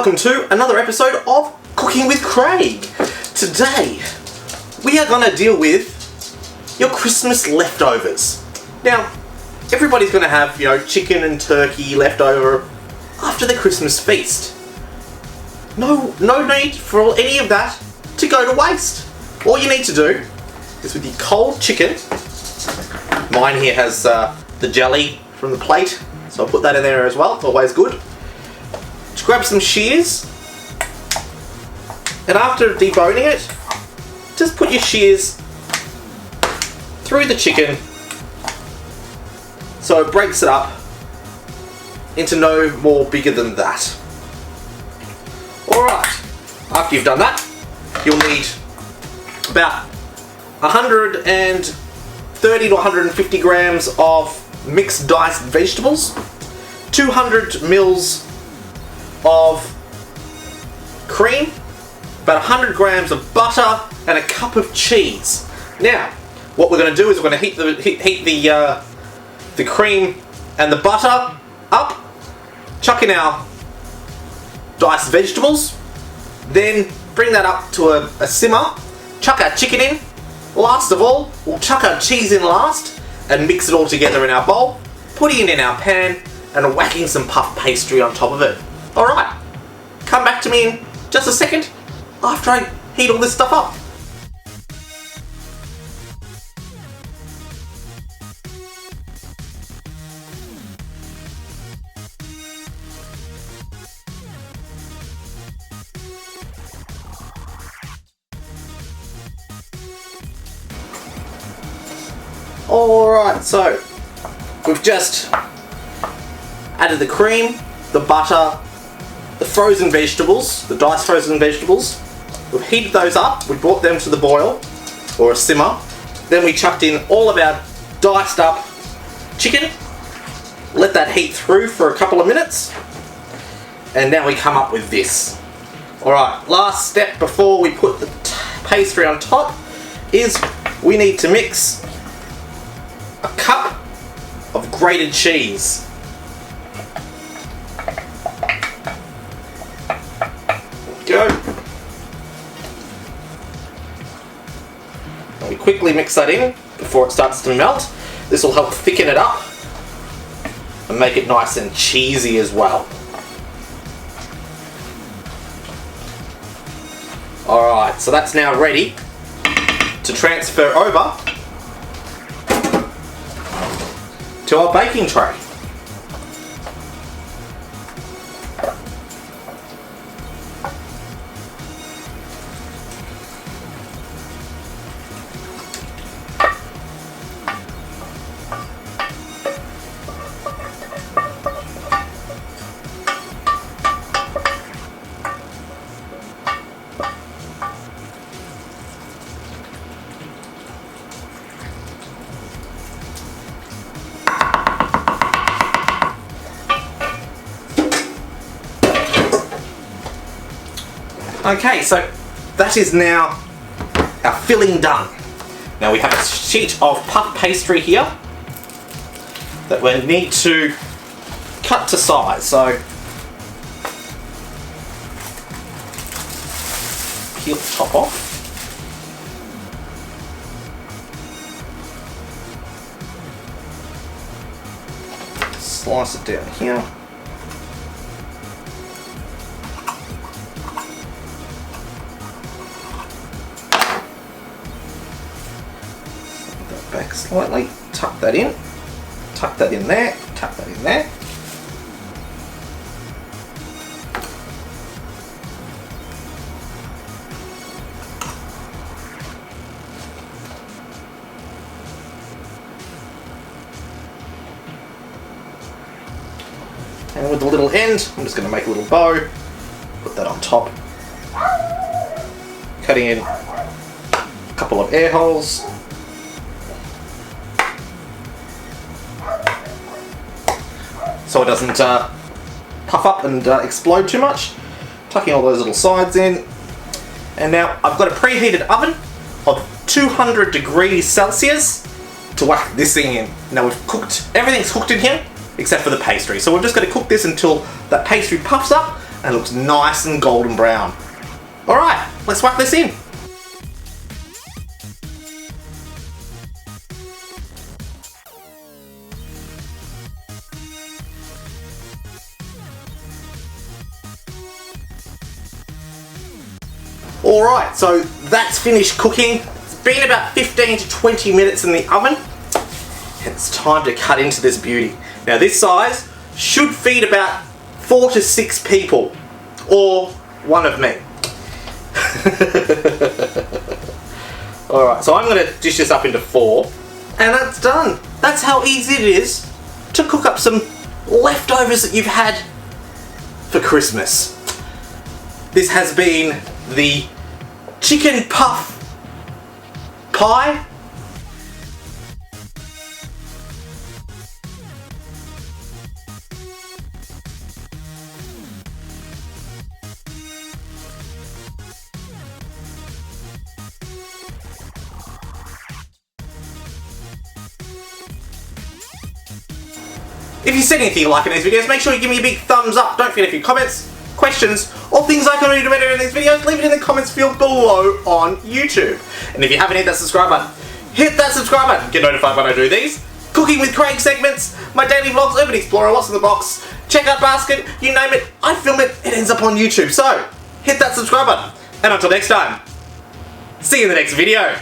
welcome to another episode of Cooking with Craig. Today, we are going to deal with your Christmas leftovers. Now, everybody's going to have, chicken and turkey left over after the Christmas feast. No need for any of that to go to waste. All you need to do is with your cold chicken, mine here has the jelly from the plate, so I'll put that in there as well, it's always good. Just grab some shears, and after deboning it, just put your shears through the chicken so it breaks it up into no more bigger than that. Alright, after you've done that, you'll need about 130 to 150 grams of mixed diced vegetables, 200 mils of cream, about 100 grams of butter, and a cup of cheese. Now, what we're going to do is we're going to heat the cream and the butter up, chuck in our diced vegetables, then bring that up to a simmer, chuck our chicken in. Last of all, we'll chuck our cheese in last and mix it all together in our bowl, putting it in our pan and whacking some puff pastry on top of it. Alright, come back to me in just a second after I heat all this stuff up. Alright, so we've just added the cream, the butter, the frozen vegetables, the diced frozen vegetables. We've heated those up, we brought them to the boil, or a simmer. Then we chucked in all of our diced up chicken, let that heat through for a couple of minutes, and now we come up with this. Alright, last step before we put the pastry on top is we need to mix a cup of grated cheese. Go. And we quickly mix that in before it starts to melt. This will help thicken it up and make it nice and cheesy as well. Alright, so that's now ready to transfer over to our baking tray. Okay, so that is now our filling done. Now we have a sheet of puff pastry here that we need to cut to size. So peel the top off. Slice it down here. Back slightly, tuck that in there, tuck that in there. And with the little end, I'm just going to make a little bow, put that on top, cutting in a couple of air holes. So it doesn't puff up and explode too much. Tucking all those little sides in. And now I've got a preheated oven of 200 degrees Celsius to whack this thing in. Now we've cooked, everything's cooked in here except for the pastry. So we're just going to cook this until that pastry puffs up and looks nice and golden brown. Alright, let's whack this in. Alright, so that's finished cooking. It's been about 15 to 20 minutes in the oven. It's time to cut into this beauty. Now this size should feed about 4 to 6 people, or one of me. Alright, so I'm going to dish this up into 4, and that's done. That's how easy it is to cook up some leftovers that you've had for Christmas. This has been the chicken puff pie. If you said anything you like in these videos, make sure you give me a big thumbs up. Don't forget, if you have comments, questions, or things I can do better in these videos, leave it in the comments field below on YouTube. And if you haven't hit that subscribe button, hit that subscribe button. Get notified when I do these Cooking with Craig segments, my daily vlogs, Urban Explorer, What's in the Box, Checkout Basket, you name it, I film it, it ends up on YouTube. So, hit that subscribe button. And until next time, see you in the next video.